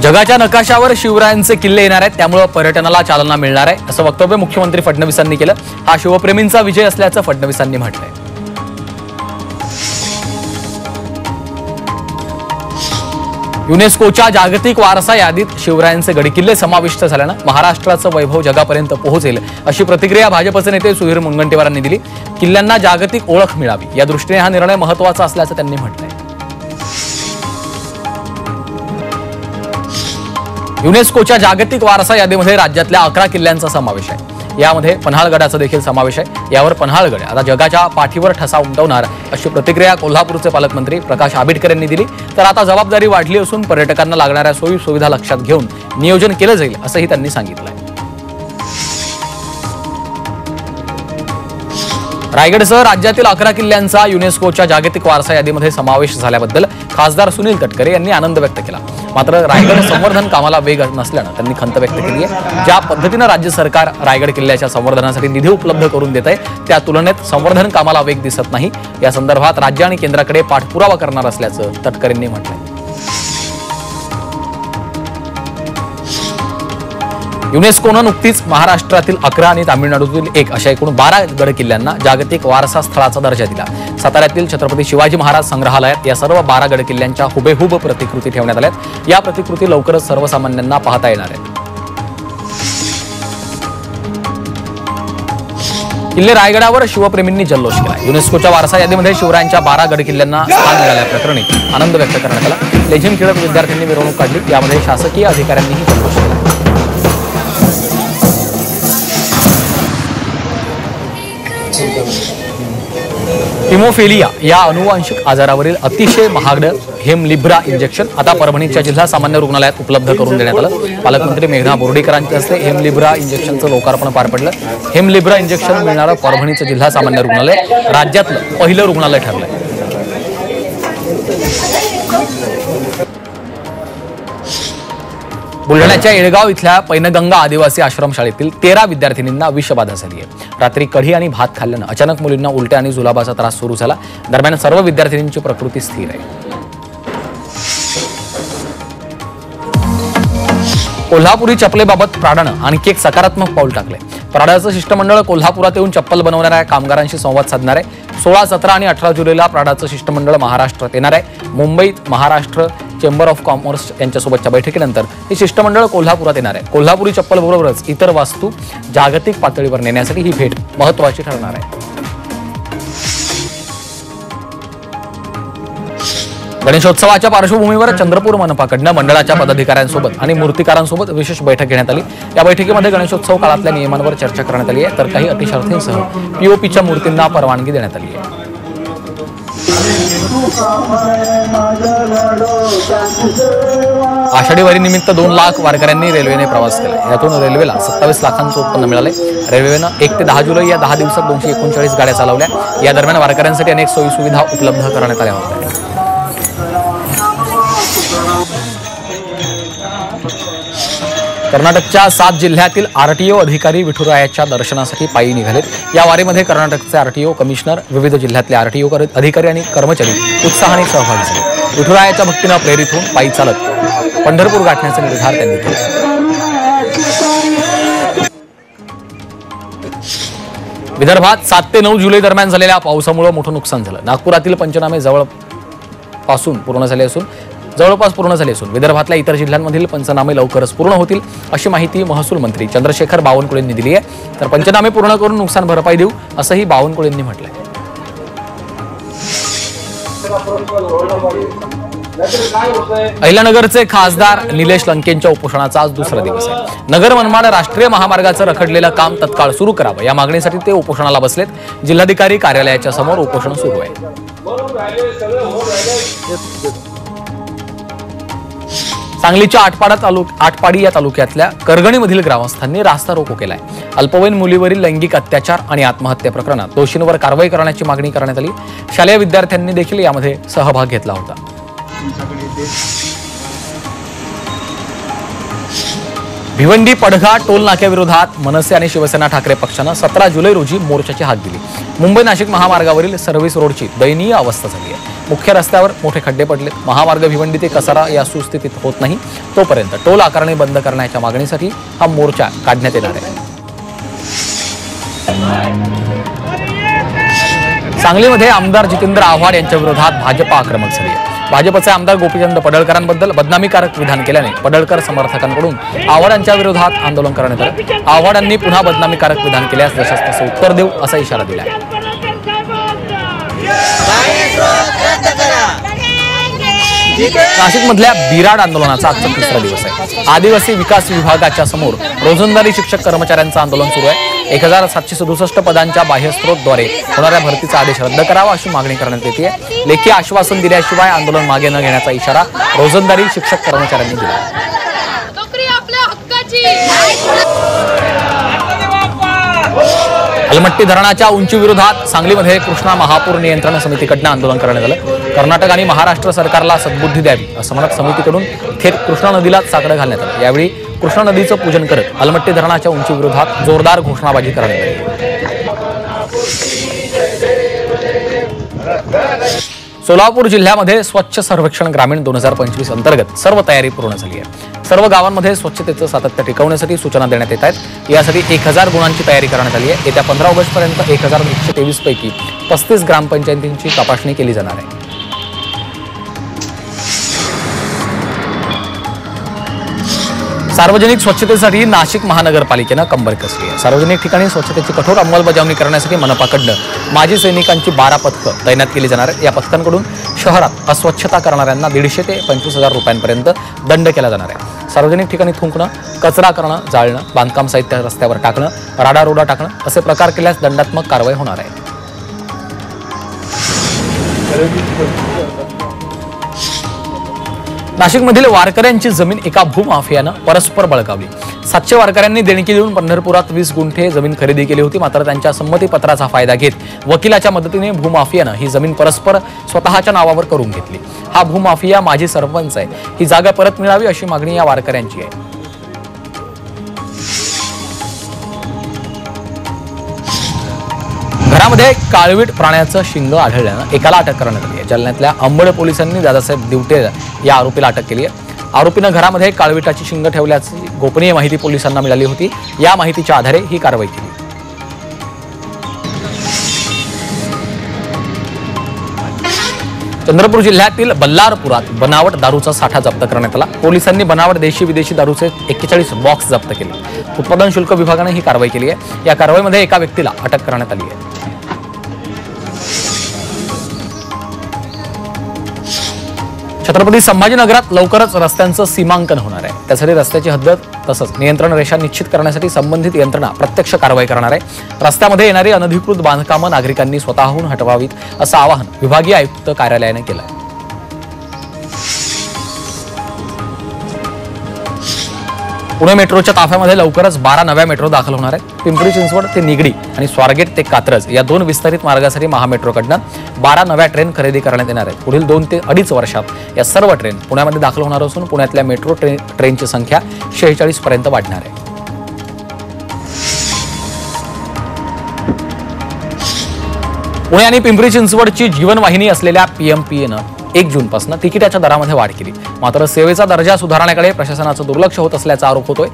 जगाच्या नकाशावर शिवरायांचे किल्ले येणार आहेत, त्यामुळे पर्यटनाला चालना मिळणार आहे असं वक्तव्य मुख्यमंत्री फडणवीसांनी केलं। हा शिवप्रेमींचा विजय असल्याचं फडणवीसांनी म्हटलंय। युनेस्कोच्या जागतिक वारसा यादीत शिवरायांचे गडकिल्ले समाविष्ट झाल्यानं महाराष्ट्राचं वैभव जगापर्यंत पोहोचेल अशी प्रतिक्रिया भाजपचे नेते सुधीर मुनगंटीवारांनी दिली। किल्ल्यांना जागतिक ओळख मिळावी या दृष्टीने हा निर्णय महत्त्वाचा असल्याचं त्यांनी म्हटलंय। युनेस्कोच्या जागतिक वारसा यादीमध्ये राज्यातल्या 11 किल्ल्यांचा समावेश आहे। यामध्ये पन्हाळगडाचा देखील समावेश आहे। यावर पन्हाळगड आता जगाच्या पाठीवर ठसा उमटवणार अशी प्रतिक्रिया कोल्हापूरचे पालकमंत्री प्रकाश आंबेडकर यांनी दिली। तर आता जबाबदारी वाढली असून पर्यटकांना लागणाऱ्या सोयी सुविधा लक्षात घेऊन नियोजन केलं जाईल असंही त्यांनी सांगितलंय। रायगडसह राज्यातील 11 किल्ल्यांचा युनेस्कोच्या जागतिक वारसा यादीमध्ये समावेश झाल्याबद्दल खासदार सुनील तटकरे यांनी आनंद व्यक्त केला। मात्र रायगड संवर्धन कामाला वेग नसल्यानं त्यांनी खंत व्यक्त केली आहे। ज्या पद्धतीनं राज्य सरकार रायगड किल्ल्याच्या संवर्धनासाठी निधी उपलब्ध करून देत आहे त्या तुलनेत संवर्धन कामाला वेग दिसत नाही। या संदर्भात राज्य आणि केंद्राकडे पाठपुरावा करणार असल्याचं तटकरेंनी म्हटलंय। युनेस्कोनं नुकतीच महाराष्ट्रातील 11 आणि तामिळनाडूतील 1 अशा एकूण 12 गड किल्ल्यांना जागतिक वारसा स्थळाचा दर्जा दिला। साताऱ्यातील छत्रपती शिवाजी महाराज संग्रहालयात या सर्व 12 गड किल्ल्यांच्या हुबेहूब प्रतिकृती ठेवण्यात आल्यात। या प्रतिकृती लवकरच सर्वसामान्यांना पाहता येणार आहेत। किल्ले रायगडावर शिवप्रेमींनी जल्लोष केला। युनेस्कोच्या वारसा यादीमध्ये शिवरायांच्या 12 गड किल्ल्यांना स्थान मिळाल्याप्रकरणी आनंद व्यक्त करण्यात आला। लेझिम खेळत विद्यार्थ्यांनी मिरवणूक काढली। यामध्ये शासकीय अधिकाऱ्यांनीही जल्लोष केला। हिमोफिलिया या अनुवांशिक आजारावरील अतिशय महागड हेमलिब्रा इंजेक्शन आता परभणीच्या जिल्हा सामान्य रुग्णालयात उपलब्ध करून देण्यात आलं। पालकमंत्री मेघना बोर्डीकरांच्या हस्ते हेमलिब्रा इंजेक्शनचं लोकार्पण पार पडलं। हेमलिब्रा इंजेक्शन मिळणारं परभणीचं जिल्हा सामान्य रुग्णालय राज्यातलं पहिलं रुग्णालय ठरलंय। बुलढाण्याच्या येळगाव इथल्या पैनगंगा आदिवासी आश्रमशाळेतील 13 विद्यार्थिनींना विषबाधा झाली आहे। रात्री कढी आणि भात खाल्ल्यानं अचानक मुलींना उलट्या आणि जुलाबाचा त्रास सुरू झाला। दरम्यान सर्व विद्यार्थिनींची प्रकृती स्थिर आहे। कोल्हापुरी चपलेबाबत प्राडानं आणखी एक सकारात्मक पाऊल टाकले। प्राडाचं शिष्टमंडळ कोल्हापुरात येऊन चप्पल बनवणाऱ्या कामगारांशी संवाद साधणार आहे। 16, 17 आणि 18 जुलैला प्राडाचं शिष्टमंडळ महाराष्ट्रात येणार आहे। मुंबईत महाराष्ट्र चेंबर ऑफ कॉमर्स यांच्यासोबतच्या बैठकीनंतर हे शिष्टमंडळ कोल्हापुरात येणार आहे। कोल्हापुरी चप्पल बरोबरच इतर वास्तू जागतिक पातळीवर नेण्यासाठी ही भेट महत्त्वाची ठरणार आहे। गणेशोत्सवाच्या पार्श्वभूमीवर चंद्रपूर मनपाकडनं मंडळाच्या पदाधिकाऱ्यांसोबत आणि मूर्तिकारांसोबत विशेष बैठक घेण्यात आली। या बैठकीमध्ये गणेशोत्सव काळातल्या नियमांवर चर्चा करण्यात आली आहे, तर काही अटी शर्थींसह पीओपीच्या मूर्तींना परवानगी देण्यात आली आहे। आषाढी वारीनिमित्त 2 लाख वारकऱ्यांनी रेल्वेने प्रवास केला। यातून रेल्वेला 27 लाखांचं उत्पन्न मिळाले। रेल्वेनं 1 ते 10 जुलै या 10 दिवसात 239 गाड्या चालवल्या। या दरम्यान वारकऱ्यांसाठी अनेक सोयी सुविधा उपलब्ध करण्यात आल्या होत्या। कर्नाटकच्या 7 जिल्ह्यातील आरटीओ अधिकारी विठुरायाच्या दर्शनासाठी पायी निघालेत। या वारीमध्ये कर्नाटकचे आरटीओ कमिशनर, विविध जिल्ह्यातले आरटीओ अधिकारी आणि कर्मचारी उत्साहाने सहभागी झाले। विठुरायाच्या भक्तीनं प्रेरित होऊन पायी चालत पंढरपूर गाठण्याचा निर्धार त्यांनी केला। विदर्भात 7 ते 9 जुलै दरम्यान झालेल्या पावसामुळे मोठं नुकसान झालं। नागपुरातील पंचनामे जवळपास पूर्ण झाले असून विदर्भातल्या इतर जिल्ह्यांमधील पंचनामे लवकरच पूर्ण होतील अशी माहिती महसूल मंत्री चंद्रशेखर बावनकुळेंनी दिली आहे। तर पंचनामे पूर्ण करून नुकसान भरपाई देऊ असंही बावनकुळेंनी म्हटलंय। अहिल्यानगरचे खासदार निलेश लंकेंच्या उपोषणाचा आज दुसरा दिवस आहे। नगर मनमाड राष्ट्रीय महामार्गाचं रखडलेलं काम तत्काळ सुरू करावं या मागणीसाठी ते उपोषणाला बसलेत। जिल्हाधिकारी कार्यालयाच्या समोर उपोषण सुरू आहे। सांगलीच्या आटपाडी या तालुक्यातल्या करगणीमधील ग्रामस्थांनी रास्ता रोको केलाय। अल्पवयीन मुलीवरील लैंगिक अत्याचार आणि आत्महत्या प्रकरणात दोषींवर कारवाई करण्याची मागणी करण्यात आली। शालेय विद्यार्थ्यांनी देखील यामध्ये सहभाग घेतला होता। भिवंडी पडघा टोल नाक्याविरोधात मनसे आणि शिवसेना ठाकरे पक्षानं 17 जुलै रोजी मोर्चाची हाक दिली। मुंबई नाशिक महामार्गावरील सर्व्हिस रोडची दयनीय अवस्था झाली आहे। मुख्य रस्त्यावर मोठे खड्डे पडले। महामार्ग भिवंडी ते कसारा या सुस्थितीत होत नाही तोपर्यंत टोल आकारणी बंद करण्याच्या मागणीसाठी हा मोर्चा काढण्यात येणार आहे। सांगलीमध्ये आमदार जितेंद्र आव्हाड यांच्या विरोधात भाजप आक्रमक झाली आहे। भाजपचे आमदार गोपीचंद पडळकरांबद्दल बदनामीकारक विधान केल्याने पडळकर समर्थकांकडून आव्हाड यांच्या विरोधात आंदोलन करण्यात आले। आव्हाड यांनी पुन्हा बदनामीकारक विधान केल्यास जशास तसे उत्तर देऊ असा इशारा दिला आहे। नाशिकमधल्या बिराड आंदोलनाचा आजचा तिसरा दिवस आहे। आदिवासी विकास विभागाच्या समोर रोजंदारी शिक्षक कर्मचाऱ्यांचं आंदोलन सुरू आहे। 1767 पदांच्या बाह्यस्त्रोतद्वारे होणाऱ्या भरतीचा आदेश रद्द करावा अशी मागणी करण्यात येते। लेखी आश्वासन दिल्याशिवाय आंदोलन मागे न घेण्याचा इशारा रोजंदारी शिक्षक कर्मचाऱ्यांनी दिला। अलमट्टी धरणाच्या उंची विरोधात सांगलीमध्ये कृष्णा महापूर नियंत्रण समितीकडून आंदोलन करण्यात आलं। कर्नाटक आणि महाराष्ट्र सरकारला सद्बुद्धी द्यावी असं म्हणत समितीकडून थेट कृष्णा नदीला साकडं घालण्यात आलं। यावेळी कृष्णा नदीचं पूजन करत अलमट्टी धरणाच्या उंची विरोधात जोरदार घोषणाबाजी करण्यात आली। सोलापूर जिल्ह्यामध्ये स्वच्छ सर्वेक्षण ग्रामीण 2025 अंतर्गत सर्व तयारी पूर्ण झाली आहे। सर्व गावांमध्ये स्वच्छतेचं सातत्य टिकवण्यासाठी सूचना देण्यात येत आहेत। यासाठी 1000 गुणांची तयारी करण्यात आली आहे। येत्या 15 ऑगस्टपर्यंत 1123 पैकी 35 ग्रामपंचायतींची तपासणी केली जाणार आहे। सार्वजनिक स्वच्छतेसाठी नाशिक महानगरपालिकेनं कंबर कसली आहे। सार्वजनिक ठिकाणी स्वच्छतेची कठोर अंमलबजावणी करण्यासाठी मनपाकडनं माजी सैनिकांची 12 पथकं तैनात केली जाणार आहेत। या पथकांकडून शहरात अस्वच्छता करणाऱ्यांना 150 ते 25,000 रुपयांपर्यंत दंड केला जाणार आहे। सार्वजनिक ठिकाणी थुंकणं, कचरा करणं, जाळणं, बांधकाम साहित्य रस्त्यावर टाकणं, राडारोडा टाकणं असे प्रकार केल्यास दंडात्मक कारवाई होणार आहे। नाशिकमधील वारकऱ्यांची जमीन एका भूमाफियानं परस्पर बळकावली। 700 वारकऱ्यांनी देणगी देऊन पंढरपुरात 20 गुंठे जमीन खरेदी केली होती। मात्र त्यांच्या संमतीपत्राचा फायदा घेत वकिलाच्या मदतीने भूमाफियानं ही जमीन परस्पर स्वतःच्या नावावर करून घेतली। हा भूमाफिया माजी सरपंच आहे। ही जागा परत मिळावी अशी मागणी या वारकऱ्यांची आहे। घरामध्ये काळवीट प्राण्याचं शिंग आढळल्यानं एकाला अटक करण्यात आली आहे। जालन्यातल्या अंबड पोलिसांनी दादासाहेब दिवटे या आरोपीला अटक केली आहे। आरोपीनं घरामध्ये काळविटाची शिंग ठेवल्याची गोपनीय माहिती पोलिसांना मिळाली होती। या माहितीच्या आधारे ही कारवाई केली। चंद्रपूर जिल्ह्यातील बल्लारपुरात बनावट दारूचा साठा जप्त करण्यात आला। पोलिसांनी बनावट देशी विदेशी दारूचे 41 बॉक्स जप्त केले। उत्पादन शुल्क विभागाने ही कारवाई केली आहे। या कारवाईमध्ये एका व्यक्तीला अटक करण्यात आली आहे। छत्रपती संभाजीनगरात लवकरच रस्त्यांचं सीमांकन होणार आहे। त्यासाठी रस्त्याची हद्द तसंच नियंत्रण रेषा निश्चित करण्यासाठी संबंधित यंत्रणा प्रत्यक्ष कारवाई करणार आहे। रस्त्यामध्ये येणारी अनधिकृत बांधकामं नागरिकांनी स्वतःहून हटवावीत असं आवाहन विभागीय आयुक्त कार्यालयाने केलं आहे। पुणे मेट्रोच्या ताफ्यामध्ये लवकरच 12 नव्या मेट्रो दाखल होणार आहेत। पिंपरी चिंचवड ते निगडी आणि स्वारगेट ते कात्रज या 2 विस्तारित मार्गासाठी महामेट्रोकडनं 12 नव्या ट्रेन खरेदी करण्यात येणार आहेत। पुढील 2 ते 2.5 वर्षात या सर्व ट्रेन पुण्यामध्ये दाखल होणार असून पुण्यातल्या मेट्रो ट्रेनची संख्या 46 पर्यंत वाढणार आहे। पुणे आणि पिंपरी चिंचवडची जीवनवाहिनी असलेल्या PMPनं 1 जूनपासून तिकिटाच्या दरामध्ये वाढ केली। मात्र सेवेचा दर्जा सुधारण्याकडे प्रशासनाचं दुर्लक्ष होत असल्याचा आरोप होतोय।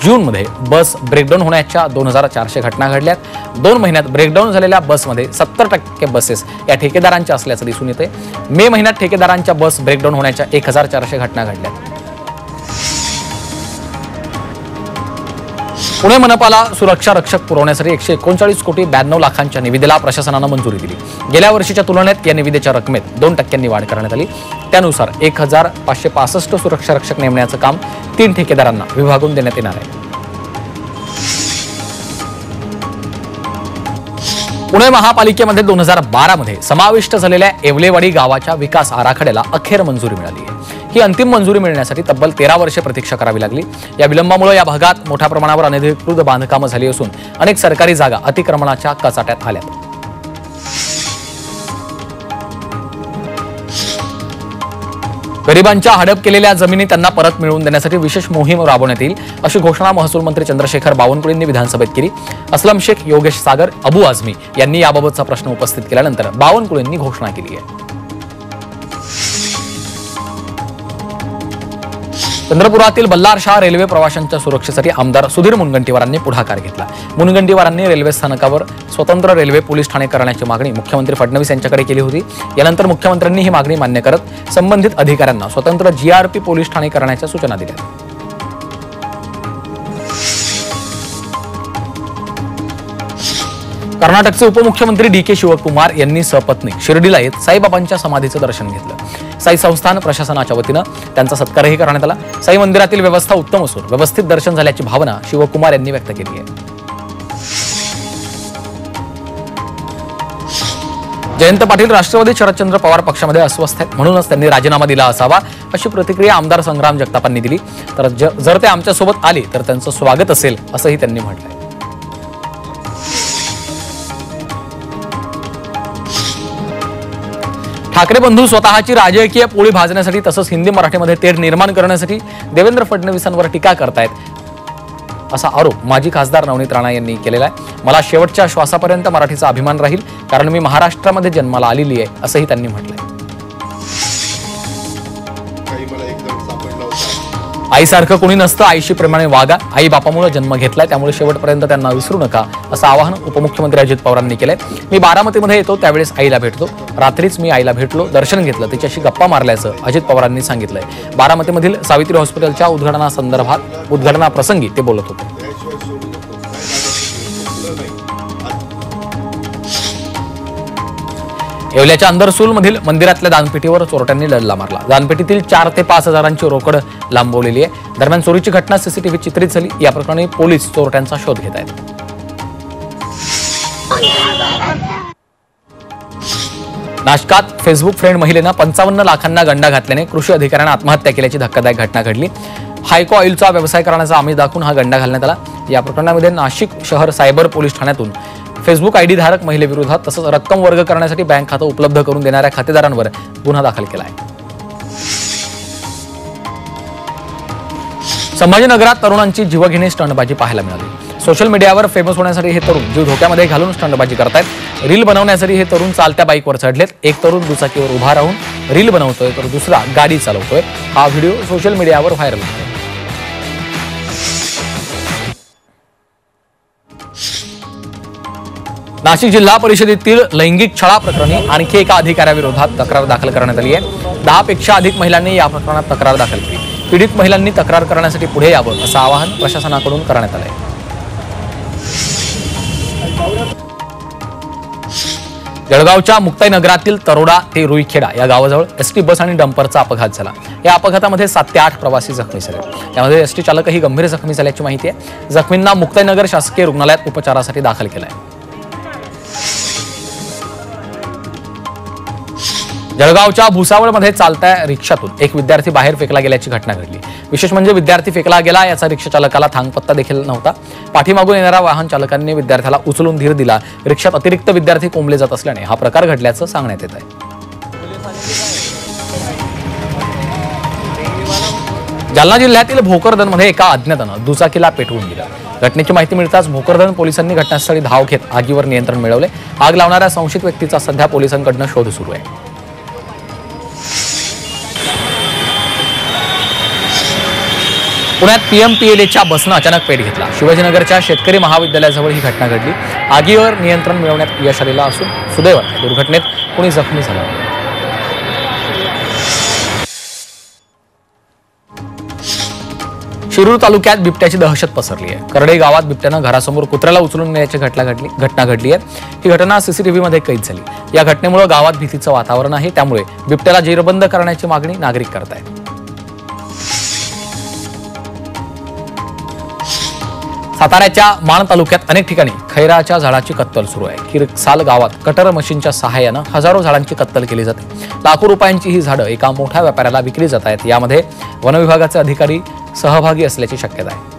जूनमध्ये बस ब्रेकडाऊन होण्याच्या 2400 घटना घडल्यात। 2 महिन्यात ब्रेकडाऊन झालेल्या बसमध्ये 70% बसेस या ठेकेदारांच्या असल्याचं दिसून येते। मे महिन्यात ठेकेदारांच्या बस ब्रेकडाऊन होण्याच्या 1400 घटना घडल्यात। पुणे मनपाला सुरक्षा रक्षक पुरवण्यासाठी 139 कोटी 92 लाखांच्या निविदेला प्रशासनानं मंजुरी दिली। गेल्या वर्षीच्या तुलनेत या निविदेच्या रकमेत 2% वाढ करण्यात आली। त्यानुसार 1565 सुरक्षा रक्षक नेमण्याचं काम 3 ठेकेदारांना विभागून देण्यात येणार आहे। पुणे महापालिकेमध्ये 2012 मध्ये समाविष्ट झालेल्या येवलेवाडी गावाच्या विकास आराखड्याला अखेर मंजुरी मिळाली आहे। ही अंतिम मंजुरी मिळण्यासाठी तब्बल 13 वर्षे प्रतीक्षा करावी लागली। या विलंबामुळे या भागात मोठ्या प्रमाणावर अनधिकृत बांधकामं झाली असून अनेक सरकारी जागा अतिक्रमणाच्या कचाट्यात आल्यात। गरिबांच्या हडप केलेल्या जमिनी त्यांना परत मिळवून देण्यासाठी विशेष मोहीम राबवण्यात येईल अशी घोषणा महसूल मंत्री चंद्रशेखर बावनकुळेंनी विधानसभेत केली। असलम शेख, योगेश सागर, अबू आझमी यांनी याबाबतचा प्रश्न उपस्थित केल्यानंतर बावनकुळेंनी घोषणा केली आहे। चंद्रपुरातील बल्लारशाह रेल्वे प्रवाशांच्या सुरक्षेसाठी आमदार सुधीर मुनगंटीवारांनी पुढाकार घेतला। मुनगंटीवारांनी रेल्वे स्थानकावर स्वतंत्र रेल्वे पोलीस ठाणे करण्याची मागणी मुख्यमंत्री फडणवीस यांच्याकडे केली होती। यानंतर मुख्यमंत्र्यांनी ही मागणी मान्य करत संबंधित अधिकाऱ्यांना स्वतंत्र जीआरपी पोलीस ठाणे करण्याच्या सूचना दिल्या। कर्नाटकचे उपमुख्यमंत्री डी.के. शिवकुमार यांनी सपत्नीक शिर्डीला येत साईबाबांच्या समाधीचं दर्शन घेतलं। साई संस्थान प्रशासनाच्या वतीनं त्यांचा सत्कारही करण्यात आला। साई मंदिरातील व्यवस्था उत्तम असून व्यवस्थित दर्शन झाल्याची भावना शिवकुमार यांनी व्यक्त केली आहे। जयंत पाटील राष्ट्रवादी शरदचंद्र पवार पक्षामध्ये अस्वस्थ आहेत, म्हणूनच त्यांनी राजीनामा दिला असावा अशी प्रतिक्रिया आमदार संग्राम जगतापांनी दिली। तर जर ते आमच्यासोबत आले तर त्यांचं स्वागत असेल असंही त्यांनी म्हटलंय। ठाकरे बंधू स्वतःची राजकीय पोळी भाजण्यासाठी तसंच हिंदी मराठीमध्ये तेढ निर्माण करण्यासाठी देवेंद्र फडणवीसांवर टीका करतायत असा आरोप माजी खासदार नवनीत राणा यांनी केलेला आहे। मला शेवटच्या श्वासापर्यंत मराठीचा अभिमान राहील, कारण मी महाराष्ट्रामध्ये जन्माला आलेली आहे असंही त्यांनी म्हटलंय। आईसारखं कोणी नसतं, आईशी प्रेमाने वागा, आई बापामुळे जन्म घेतलाय त्यामुळे शेवटपर्यंत त्यांना विसरू नका असं आवाहन उपमुख्यमंत्री अजित पवारांनी केलंय। मी बारामतीमध्ये येतो त्यावेळेस आईला भेटतो, रात्रीच मी आईला भेटलो, दर्शन घेतलं, तिच्याशी गप्पा मारल्याचं अजित पवारांनी सांगितलंय। बारामतीमधील सावित्री हॉस्पिटलच्या उद्घाटनाप्रसंगी ते बोलत होते। येवल्याच्या अंदरसूलमधील मंदिरातल्या दानपेटीवर चोरट्यांनी डल्ला मारला। दानपेटीतील 4 ते 5 हजारांची रोकड लांबवलेली आहे। दरम्यान चोरीची घटना सीसीटीव्ही चित्रित झाली। या प्रकरणी पोलीस चोरट्यांचा शोध घेत आहेत। नाशकात फेसबुक फ्रेंड महिलेनं 55 लाखांना गंडा घातल्याने कृषी अधिकाऱ्यांना आत्महत्या केल्याची धक्कादायक घटना घडली। हायको ऑइलचा व्यवसाय करण्याचा आमिष दाखवून हा गंडा घालण्यात आला। या प्रकरणामध्ये नाशिक शहर सायबर पोलीस ठाण्यातून फेसबुक आयडी धारक महिलेविरोधात तसंच रक्कम वर्ग करण्यासाठी बँक खातं उपलब्ध करून देणाऱ्या खातेदारांवर गुन्हा दाखल केला आहे। संभाजीनगरात तरुणांची जीवघेणी स्टंटबाजी पाहायला मिळाली। सोशल मीडियावर फेमस होण्यासाठी हे तरुण जीव धोक्यामध्ये घालून स्टंटबाजी करतायत। रील बनवण्यासाठी हे तरुण चालत्या बाईकवर चढलेत। एक तरुण दुचाकीवर उभा राहून रील बनवतोय तर दुसरा गाडी चालवतोय। हा व्हिडिओ सोशल मीडियावर व्हायरल होतोय। नाशिक जिल्हा परिषदेतील लैंगिक छळा प्रकरणी आणखी एका अधिकाऱ्याविरोधात तक्रार दाखल करण्यात आली आहे। 10 पेक्षा अधिक महिलांनी या प्रकरणात तक्रार दाखल केली। पीडित महिलांनी तक्रार करण्यासाठी पुढे यावं असं आवाहन प्रशासनाकडून करण्यात आलंय। जळगावच्या मुक्ताईनगरातील तरोडा ते रुईखेडा या गावाजवळ एसटी बस आणि डंपरचा अपघात झाला। या अपघातामध्ये 7 ते 8 प्रवासी जखमी झाले। यामध्ये एसटी चालकही गंभीर जखमी झाल्याची माहिती आहे। जखमींना मुक्ताईनगर शासकीय रुग्णालयात उपचारासाठी दाखल केलं आहे। जळगावच्या भुसावळमध्ये चालत्या रिक्षातून एक विद्यार्थी बाहेर फेकला गेल्याची घटना घडली। विशेष म्हणजे विद्यार्थी फेकला गेला याचा रिक्षा चालकाला थांगपत्ता देखील नव्हता। पाठीमागून येणाऱ्या वाहन चालकांनी विद्यार्थ्याला उचलून धीर दिला। रिक्षात अतिरिक्त विद्यार्थी कोंबले जात असल्याने हा प्रकार घडल्याचं सांगण्यात येत आहे। जालना जिल्ह्यातील भोकरदनमध्ये एका अज्ञातानं दुचाकीला पेटवून दिलं। घटनेची माहिती मिळताच भोकरदन पोलिसांनी घटनास्थळी धाव घेत आगीवर नियंत्रण मिळवले। आग लावणाऱ्या संशयित व्यक्तीचा सध्या पोलिसांकडून शोध सुरू आहे। पुण्यात पीएमपीएलएच्या बसनं अचानक पेट घेतला। शिवाजीनगरच्या शेतकरी महाविद्यालयाजवळ ही घटना घडली। आगीवर नियंत्रण मिळवण्यात यश आलेलं असून सुदैवाने दुर्घटनेत कोणी जखमी झालं नाही। शिरूर तालुक्यात बिबट्याची दहशत पसरली आहे। करडे गावात बिबट्यानं घरासमोर कुत्र्याला उचलून नेण्याची घटना घडली आहे। ही घटना सीसीटीव्हीमध्ये कैद झाली। या घटनेमुळे गावात भीतीचं वातावरण आहे, त्यामुळे बिबट्याला जेरबंद करण्याची मागणी नागरिक करतायत। साताऱ्याच्या माण तालुक्यात अनेक ठिकाणी खैराच्या झाडाची कत्तल सुरू आहे। किरसाल गावात कटर मशीनच्या सहाय्यानं हजारो झाडांची कत्तल केली जाते। लाखो रुपयांची ही झाडं एका मोठ्या व्यापाऱ्याला विकली जात आहेत। यामध्ये वन विभागाचे अधिकारी सहभागी असल्याची शक्यता आहे।